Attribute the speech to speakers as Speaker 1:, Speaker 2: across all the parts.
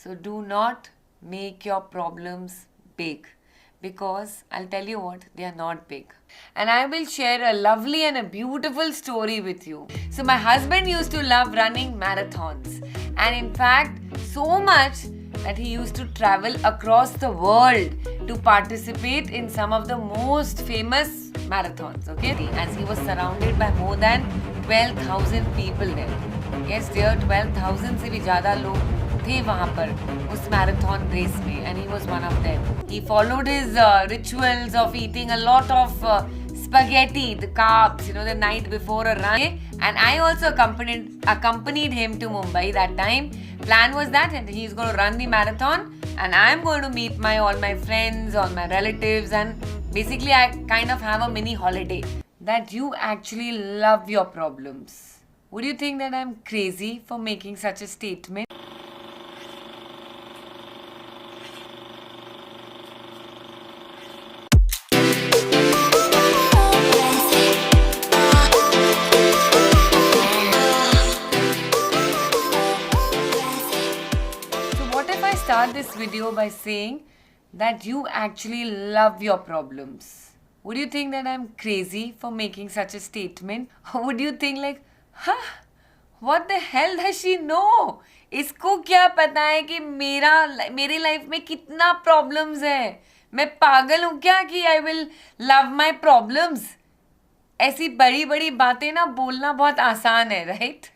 Speaker 1: So do not make your problems big, because I'll tell you what, they are not big. And I will share a lovely and a beautiful story with you. So my husband used to love running marathons, and in fact so much that he used to travel across the world to participate in some of the most famous marathons, okay? As he was surrounded by more than 12,000 people there. Yes, dear, 12,000 से भी ज़्यादा लोग थे वहाँ पर उस marathon race में, and he was one of them. He followed his rituals of eating a lot of spaghetti, the carbs, the night before a run. And I also accompanied him to Mumbai that time. Plan was that he's going to run the marathon, and I'm going to meet all my friends, all my relatives, and basically I kind of have a mini holiday. That you actually love your problems. Would you think that I'm crazy for making such a statement? Start this video by saying that you actually love your problems. Would you think that I'm crazy for making such a statement? Or would you think like, what the hell does she know? इसको क्या पता है कि मेरी life में कितना problems है? मैं पागल हूँ क्या कि I will love my problems? ऐसी बड़ी बड़ी बातें ना बोलना बहुत आसान है, right?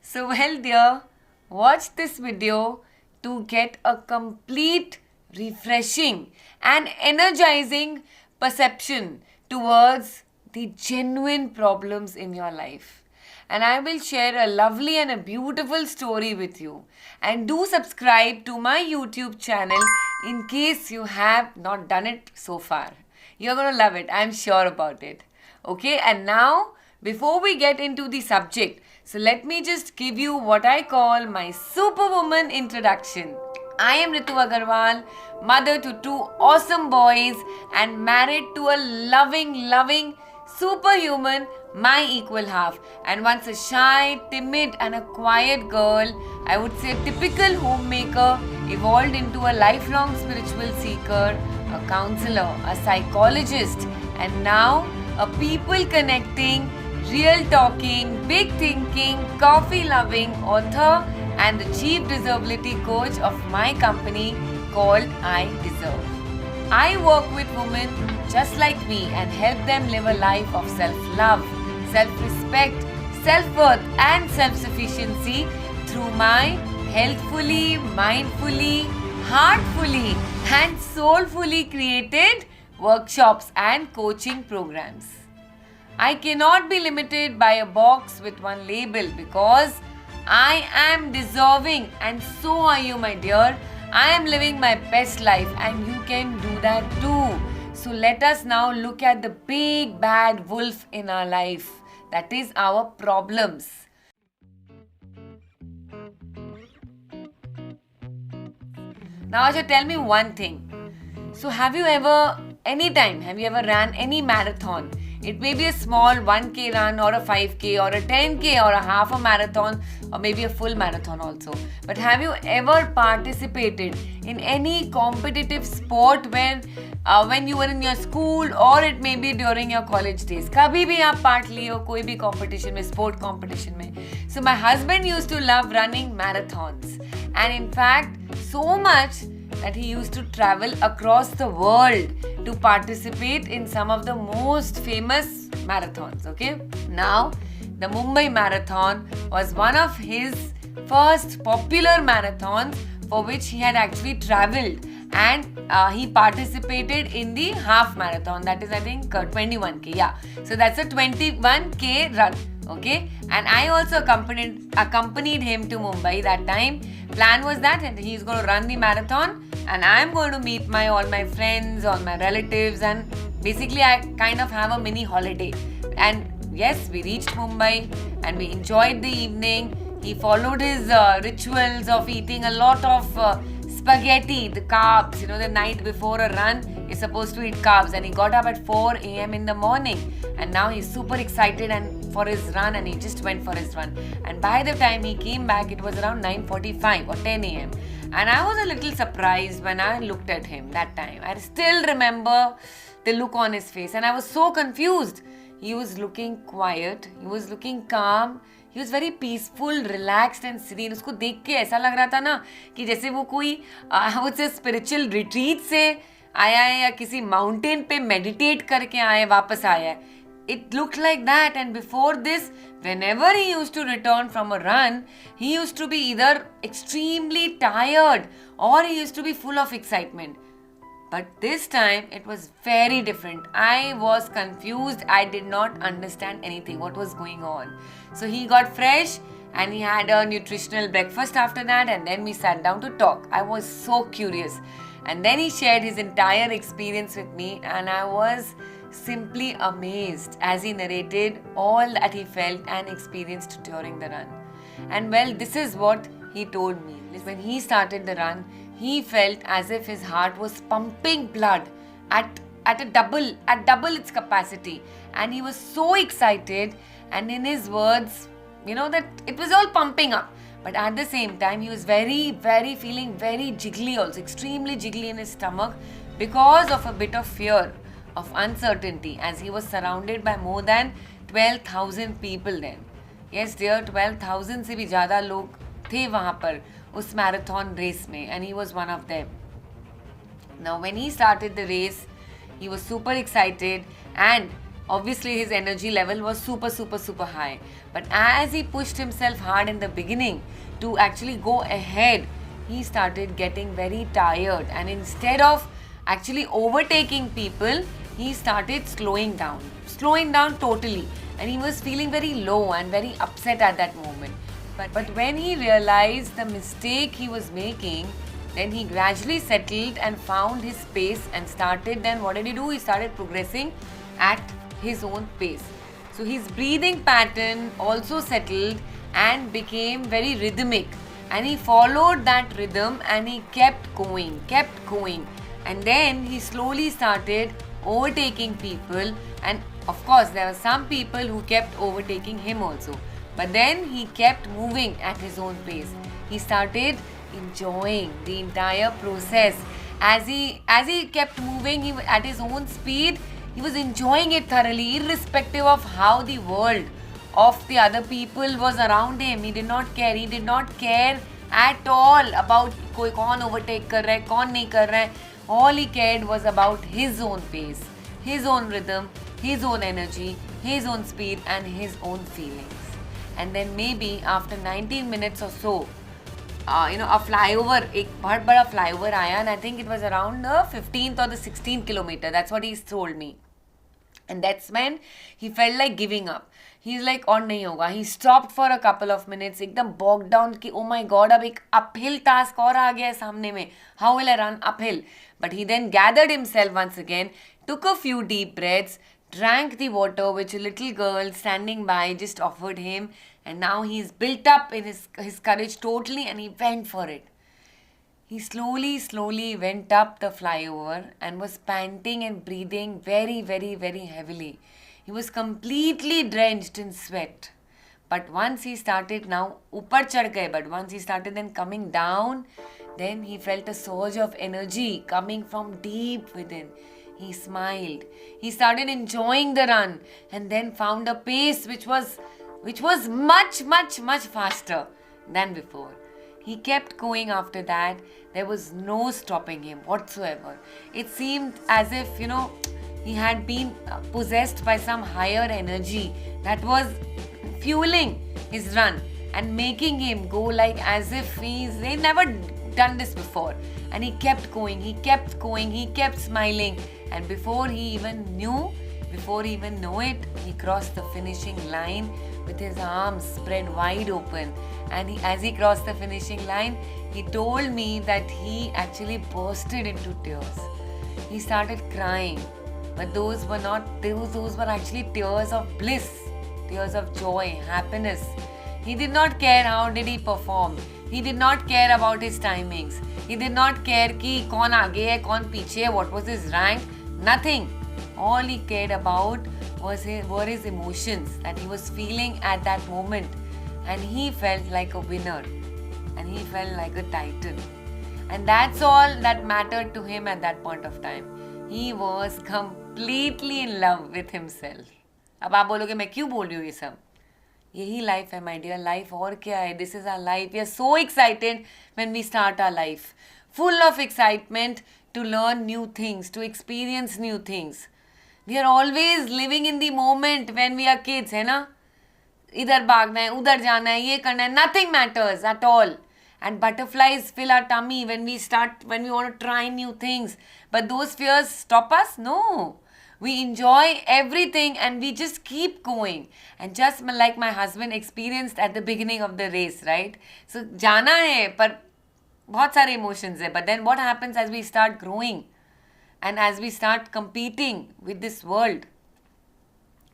Speaker 1: So well dear, watch this video to get a complete, refreshing and energizing perception towards the genuine problems in your life. And I will share a lovely and a beautiful story with you. And do subscribe to my YouTube channel in case you have not done it so far. You're going to love it. I'm sure about it. Okay, and now before we get into the subject, so let me just give you what I call my superwoman introduction. I am Ritu Agarwal, mother to two awesome boys and married to a loving, superhuman, my equal half. And once a shy, timid and a quiet girl, I would say a typical homemaker, evolved into a lifelong spiritual seeker, a counselor, a psychologist, and now a people connecting, real talking, big thinking, coffee loving author and the chief disability coach of my company called I Deserve. I work with women just like me and help them live a life of self-love, self-respect, self-worth and self-sufficiency through my healthfully, mindfully, heartfully and soulfully created workshops and coaching programs. I cannot be limited by a box with one label because I am deserving, and so are you, my dear. I am living my best life and you can do that too. So let us now look at the big bad wolf in our life. That is our problems. Now Asha, tell me one thing. So have you ever ran any marathon? It may be a small 1K run or a 5K or a 10K or a half a marathon or maybe a full marathon also. But have you ever participated in any competitive sport when you were in your school or it may be during your college days? कभी भी आप part लिए हो कोई भी competition में, sport competition में. So my husband used to love running marathons, and in fact so much that he used to travel across the world to participate in some of the most famous marathons, okay? Now, the Mumbai Marathon was one of his first popular marathons for which he had actually traveled, and he participated in the half marathon, that is I think 21K, yeah. So that's a 21K run, okay? And I also accompanied him to Mumbai that time. Plan was that he's going to run the marathon and I'm going to meet all my friends, all my relatives, and basically I kind of have a mini holiday. And yes, we reached Mumbai and we enjoyed the evening. He followed his rituals of eating a lot of spaghetti, the carbs, the night before a run is supposed to eat carbs, and he got up at 4 a.m. in the morning, and now he's super excited and for his run and he just went for his run. And by the time he came back, it was around 9:45 or 10 a.m. And I was a little surprised when I looked at him that time. I still remember the look on his face and I was so confused. He was looking quiet, he was looking calm, he was very peaceful, relaxed and serene. उसको देख के ऐसा लग रहा था ना कि जैसे वो कोई I would say spiritual retreat से आया है या किसी mountain पे meditate करके आया वापस आया है. It looked like that, and before this, whenever he used to return from a run, he used to be either extremely tired or he used to be full of excitement. But this time, it was very different. I was confused. I did not understand anything, what was going on. So he got fresh and he had a nutritional breakfast after that, and then we sat down to talk. I was so curious. And then he shared his entire experience with me, and I was simply amazed as he narrated all that he felt and experienced during the run. And well, this is what he told me. When he started the run, he felt as if his heart was pumping blood at double its capacity, and he was so excited, and in his words, that it was all pumping up. But at the same time, he was feeling very jiggly also, extremely jiggly in his stomach because of a bit of fear, of uncertainty, as he was surrounded by more than 12,000 people then. Yes dear, 12,000 से भी ज़्यादा लोग थे वहाँ पर उस marathon race में, and he was one of them. Now when he started the race, he was super excited and obviously his energy level was super high. But as he pushed himself hard in the beginning to actually go ahead, he started getting very tired, and instead of actually overtaking people, he started slowing down totally, and he was feeling very low and very upset at that moment. But when he realized the mistake he was making, then he gradually settled and found his pace and started. Then what did he do? He started progressing at his own pace. So his breathing pattern also settled and became very rhythmic, and he followed that rhythm and he kept going. And then he slowly started overtaking people, and of course there were some people who kept overtaking him also. But then he kept moving at his own pace. He started enjoying the entire process. As he kept moving at his own speed, he was enjoying it thoroughly, irrespective of how the world of the other people was around him. He did not care. He did not care at all about कोई कौन overtake कर रहा है, कौन नहीं कर रहा है. All he cared was about his own pace, his own rhythm, his own energy, his own speed and his own feelings. And then maybe after 19 minutes or so, a flyover, एक बहुत बड़ा flyover आया, and I think it was around the 15th or the 16th kilometer. That's what he's told me. And that's when he felt like giving up. He's like, और नहीं होगा. He stopped for a couple of minutes, एकदम bogged down कि oh my god, अब एक uphill task और आ गया है सामने में. How will I run uphill? But he then gathered himself once again, took a few deep breaths, drank the water which a little girl standing by just offered him, and now he's built up in his courage totally, and he went for it. He slowly went up the flyover and was panting and breathing very heavily. He was completely drenched in sweat. But once he started now, upar chad gaye, but once he started then coming down, then he felt a surge of energy coming from deep within. He smiled. He started enjoying the run and then found a pace which was much faster than before. He kept going after that. There was no stopping him whatsoever. It seemed as if, he had been possessed by some higher energy that was fueling his run and making him go like as if he'd never done this before. And he kept going, he kept smiling. And before he even know it, he crossed the finishing line with his arms spread wide open. And as he crossed the finishing line, he told me that he actually bursted into tears. He started crying, but those were actually tears of bliss, tears of joy, happiness. He did not care how did he perform. He did not care about his timings. He did not care कि कौन आगे है, कौन पीछे है, what was his rank, nothing. All he cared about were his emotions that he was feeling at that moment. And he felt like a winner. And he felt like a titan. And that's all that mattered to him at that point of time. He was completely in love with himself. अब आप बोलोगे मैं क्यों बोल रही हूँ ये सब? यही life है my dear. Life और क्या है? This is our life. We are so excited when we start our life. Full of excitement to learn new things, to experience new things. We are always living in the moment when we are kids, है ना? इधर भागना है, उधर जाना है, ये करना है. Nothing matters at all. And butterflies fill our tummy when we want to try new things. But those fears stop us? No. We enjoy everything and we just keep going. And just like my husband experienced at the beginning of the race, right? So, जाना है, पर बहुत सारे emotions है. But then what happens as we start growing and as we start competing with this world?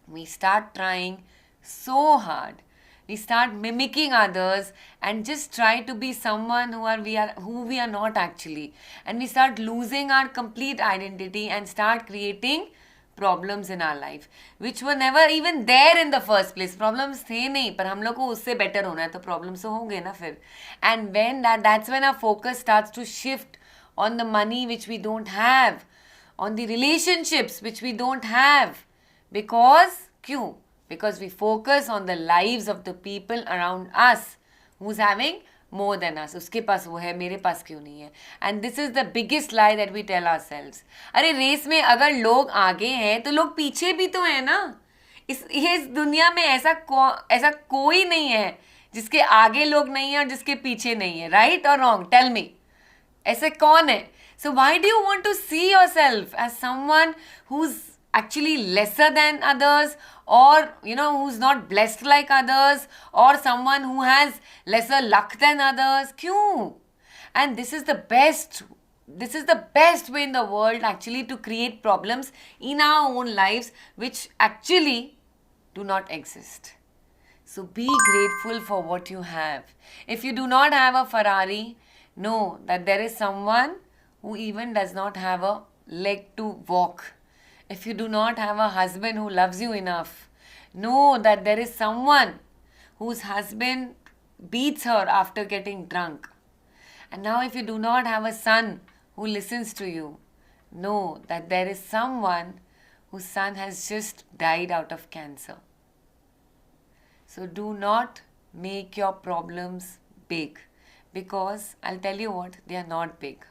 Speaker 1: We start trying so hard. We start mimicking others and just try to be someone who we are not actually. And we start losing our complete identity and start creating problems in our life, which were never even there in the first place. Problems थे नहीं, पर हम लोग को उससे better होना है, तो problems तो होंगे ना फिर. And when that's when our focus starts to shift on the money which we don't have, on the relationships which we don't have. Because, क्यों? Because we focus on the lives of the people around us who's having more than us. उसके पास वो है, मेरे पास क्यों नहीं है? And this is the biggest lie that we tell ourselves. अरे race में अगर लोग आगे हैं तो लोग पीछे भी तो हैं ना. इस दुनिया में ऐसा कोई नहीं है जिसके आगे लोग नहीं है और जिसके पीछे नहीं है. Right or wrong? Tell me. ऐसे कौन है? So why do you want to see yourself as someone who's actually lesser than others, or who's not blessed like others, or someone who has lesser luck than others? Kyun? And this is the best way in the world actually to create problems in our own lives which actually do not exist. So be grateful for what you have. If you do not have a Ferrari, know that there is someone who even does not have a leg to walk. If you do not have a husband who loves you enough, know that there is someone whose husband beats her after getting drunk. And now if you do not have a son who listens to you, know that there is someone whose son has just died out of cancer. So do not make your problems big, because I'll tell you what, they are not big.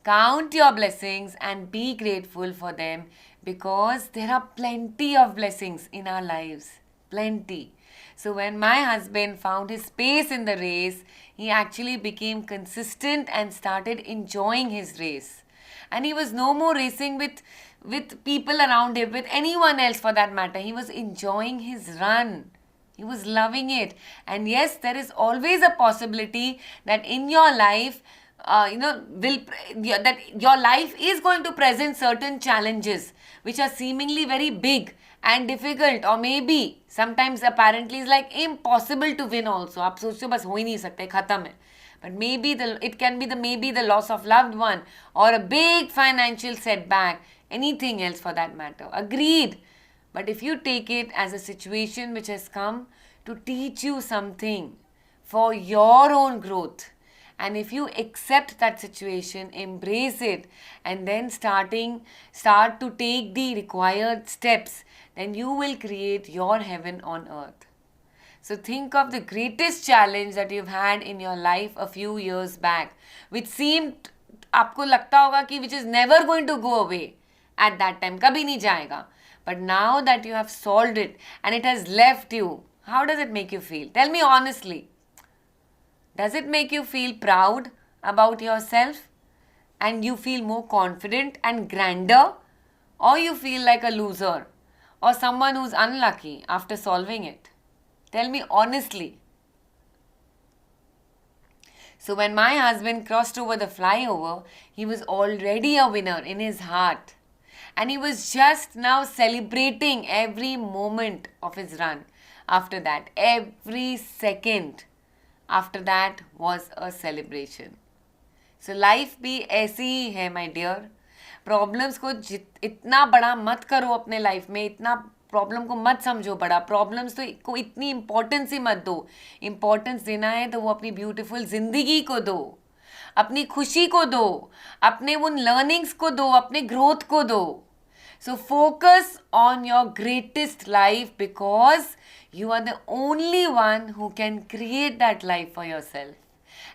Speaker 1: Count your blessings and be grateful for them, because there are plenty of blessings in our lives. Plenty. So when my husband found his space in the race, he actually became consistent and started enjoying his race. And he was no more racing with people around him, with anyone else for that matter. He was enjoying his run. He was loving it. And yes, there is always a possibility that in your life, that your life is going to present certain challenges which are seemingly very big and difficult, or maybe sometimes apparently is like impossible to win also. आप सोचते हो बस हो ही नहीं सकते, खत्म है. But maybe it can be the loss of loved one, or a big financial setback, anything else for that matter. Agreed. But if you take it as a situation which has come to teach you something for your own growth, and if you accept that situation, embrace it, and then start to take the required steps, then you will create your heaven on earth. So think of the greatest challenge that you've had in your life a few years back, which seemed, आपको लगता होगा कि which is never going to go away at that time, कभी नहीं जाएगा. But now that you have solved it and it has left you, how does it make you feel? Tell me honestly. Does it make you feel proud about yourself and you feel more confident and grander, or you feel like a loser or someone who's unlucky after solving it? Tell me honestly. So when my husband crossed over the flyover, he was already a winner in his heart. And he was just now celebrating every moment of his run. After that, every second after that was a celebration. So life भी ऐसी ही है my dear. Problems को इतना बड़ा मत करो अपने life में, इतना प्रॉब्लम को मत समझो बड़ा, प्रॉब्लम्स तो को इतनी इंपॉर्टेंस ही मत दो. इंपॉर्टेंस देना है तो वो अपनी ब्यूटीफुल जिंदगी को दो, अपनी खुशी को दो, अपने उन लर्निंग्स को दो, अपने ग्रोथ को दो. So focus on your greatest life because you are the only one who can create that life for yourself.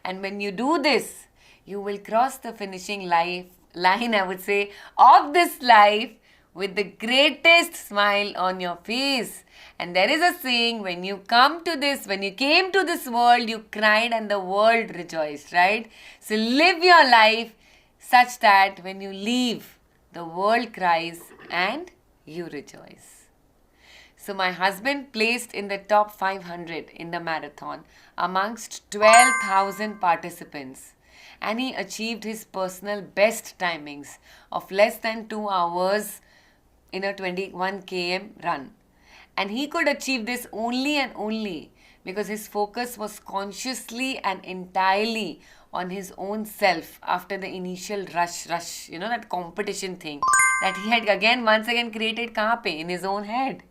Speaker 1: And when you do this, you will cross the finishing line, I would say, of this life with the greatest smile on your face. And there is a saying, when you came to this world, you cried and the world rejoiced, right? So live your life such that when you leave, the world cries and you rejoice. So my husband placed in the top 500 in the marathon amongst 12,000 participants, and he achieved his personal best timings of less than 2 hours in a 21 km run. And he could achieve this only and only because his focus was consciously and entirely on his own self after the initial rush, that competition thing that he had once again created kahan pe? In his own head.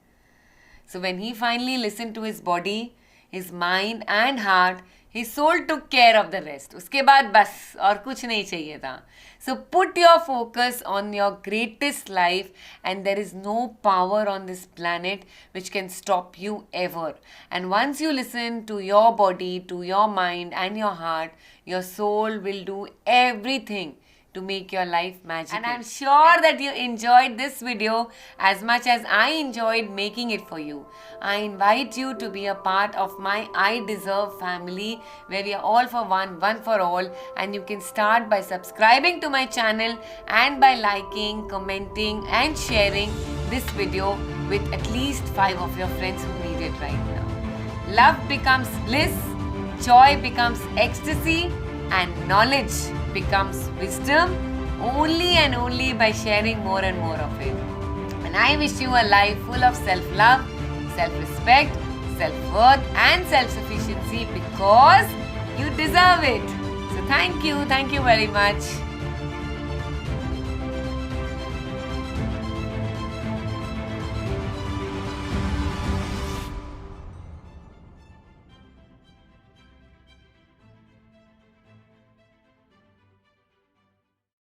Speaker 1: So when he finally listened to his body, his mind and heart, his soul took care of the rest. उसके बाद बस और कुछ नहीं चाहिए था. So put your focus on your greatest life, and there is no power on this planet which can stop you ever. And once you listen to your body, to your mind and your heart, your soul will do everything to make your life magical. And I'm sure that you enjoyed this video as much as I enjoyed making it for you. I invite you to be a part of my I Deserve family, where we are all for one for all, and you can start by subscribing to my channel and by liking, commenting and sharing this video with at least 5 of your friends who need it right now. Love becomes bliss, joy becomes ecstasy, and knowledge becomes wisdom only and only by sharing more and more of it. And I wish you a life full of self-love, self-respect, self-worth and self-sufficiency because you deserve it. So thank you very much.